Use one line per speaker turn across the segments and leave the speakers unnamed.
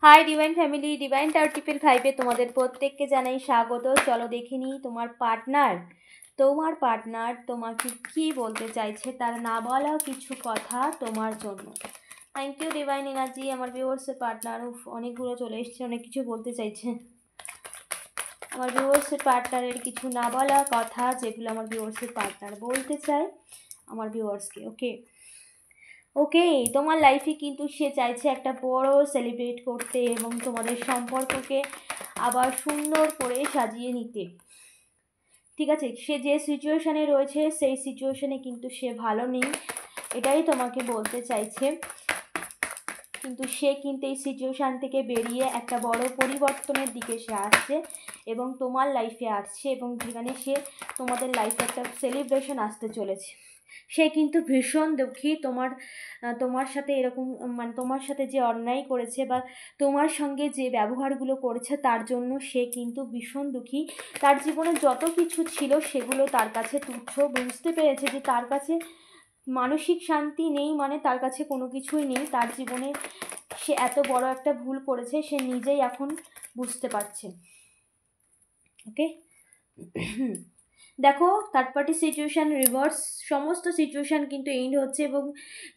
Hi divine family, divine tower triple ফাইভে তোমাদের প্রত্যেককে জানাই স্বাগত। চলো দেখে নিই তোমার পার্টনার তোমাকে কি বলতে চাইছে, তার না বলা কিছু কথা তোমার জন্য। Thank you divine energy. আমার ভিউয়ার্সের পার্টনার অনেকগুলো চলে এসছে, অনেক কিছু বলতে চাইছে। আমার ভিউয়ার্সের পার্টনারের কিছু না বলা কথা যেগুলো আমার ভিউয়ার্সের পার্টনার বলতে চায় আমার ভিউয়ার্সকে। ওকে, তোমার লাইফে কিন্তু সে চাইছে একটা বড় সেলিব্রেট করতে এবং তোমাদের সম্পর্ককে আবার সুন্দর করে সাজিয়ে নিতে। ঠিক আছে, সে যে সিচুয়েশানে রয়েছে সেই সিচুয়েশানে কিন্তু সে ভালো নেই, এটাই তোমাকে বলতে চাইছে। কিন্তু সে কিন্তু এই সিচুয়েশান থেকে বেরিয়ে একটা বড় পরিবর্তনের দিকে সে আসছে এবং তোমার লাইফে আসছে, এবং যেখানে সে তোমাদের লাইফে একটা সেলিব্রেশন আসতে চলেছে। সে কিন্তু ভীষণ দুঃখী তোমার সাথে এরকম, মানে তোমার সাথে যে অন্যায় করেছে বা তোমার সঙ্গে যে ব্যবহারগুলো করেছে তার জন্য সে কিন্তু ভীষণ দুঃখী। তার জীবনে যত কিছু ছিল সেগুলো তার কাছে তুচ্ছ, বুঝতে পেরেছে যে তার কাছে মানসিক শান্তি নেই, মানে তার কাছে কোনো কিছুই নেই তার জীবনে। সে এত বড় একটা ভুল করেছে, সে নিজেই এখন বুঝতে পারছে। ওকে, দেখো থার্ড পার্টি সিচুয়েশান রিভার্স, সমস্ত সিচুয়েশান কিন্তু এন্ড হচ্ছে, এবং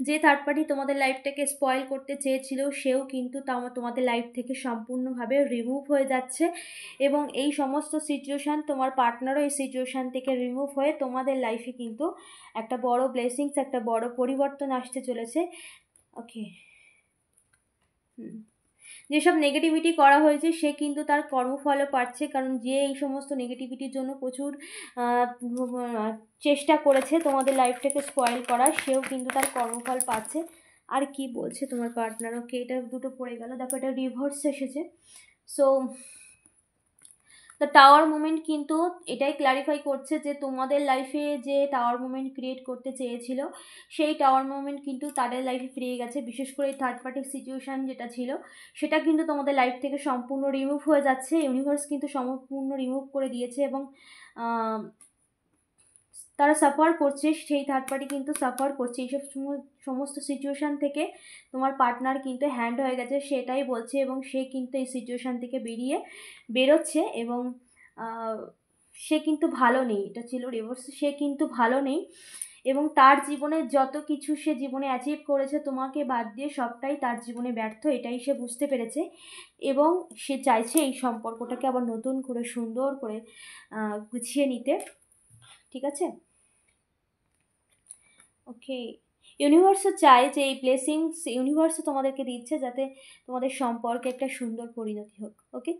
যে থার্ড পার্টি তোমাদের লাইফটাকে স্পয়েল করতে চেয়েছিল সেও কিন্তু তোমাদের লাইফ থেকে সম্পূর্ণভাবে রিমুভ হয়ে যাচ্ছে, এবং এই সমস্ত সিচুয়েশান তোমার পার্টনারও এই সিচুয়েশান থেকে রিমুভ হয়ে তোমাদের লাইফে কিন্তু একটা বড় ব্লেসিংস, একটা বড় পরিবর্তন আসতে চলেছে। ওকে, যেসব নেগেটিভিটি করা হয়েছে সে কিন্তু তার কর্মফলও পাচ্ছে, কারণ যে এই সমস্ত নেগেটিভিটির জন্য প্রচুর চেষ্টা করেছে তোমাদের লাইফটাকে স্পয়েল করার, সেও কিন্তু তার কর্মফল পাচ্ছে। আর কি বলছে তোমার পার্টনার? ওকে, এটা দুটো পড়ে গেল, দেখো এটা রিভার্স এসেছে। সো দ্য টাওয়ার মুভমেন্ট কিন্তু এটাই ক্লারিফাই করছে যে তোমাদের লাইফে যে টাওয়ার মুভমেন্ট ক্রিয়েট করতে চেয়েছিল সেই টাওয়ার মুভমেন্ট কিন্তু তাদের লাইফে ফিরে গেছে। বিশেষ করে এই থার্ড পার্টি সিচুয়েশান যেটা ছিল সেটা কিন্তু তোমাদের লাইফ থেকে সম্পূর্ণ রিমুভ হয়ে যাচ্ছে। ইউনিভার্স কিন্তু সম্পূর্ণ রিমুভ করে দিয়েছে, এবং তারা সাফার করছে, সেই থার্ড পার্টি কিন্তু সাফার করছে এইসব সমস্ত সিচুয়েশান থেকে। তোমার পার্টনার কিন্তু হ্যান্ড হয়ে গেছে সেটাই বলছে, এবং সে কিন্তু এই সিচুয়েশান থেকে বেরোচ্ছে, এবং সে কিন্তু ভালো নেই। এটা ছিল রিভার্স, সে কিন্তু ভালো নেই, এবং তার জীবনে যত কিছু সে জীবনে অ্যাচিভ করেছে তোমাকে বাদ দিয়ে সবটাই তার জীবনে ব্যর্থ, এটাই সে বুঝতে পেরেছে, এবং সে চাইছে এই সম্পর্কটাকে আবার নতুন করে সুন্দর করে গুছিয়ে নিতে। ঠিক আছে, ওকে, ইউনিভার্সও চায় যে এই ব্লেসিংস ইউনিভার্সও তোমাদেরকে দিচ্ছে যাতে তোমাদের সম্পর্কে একটা সুন্দর পরিণতি হোক। ওকে।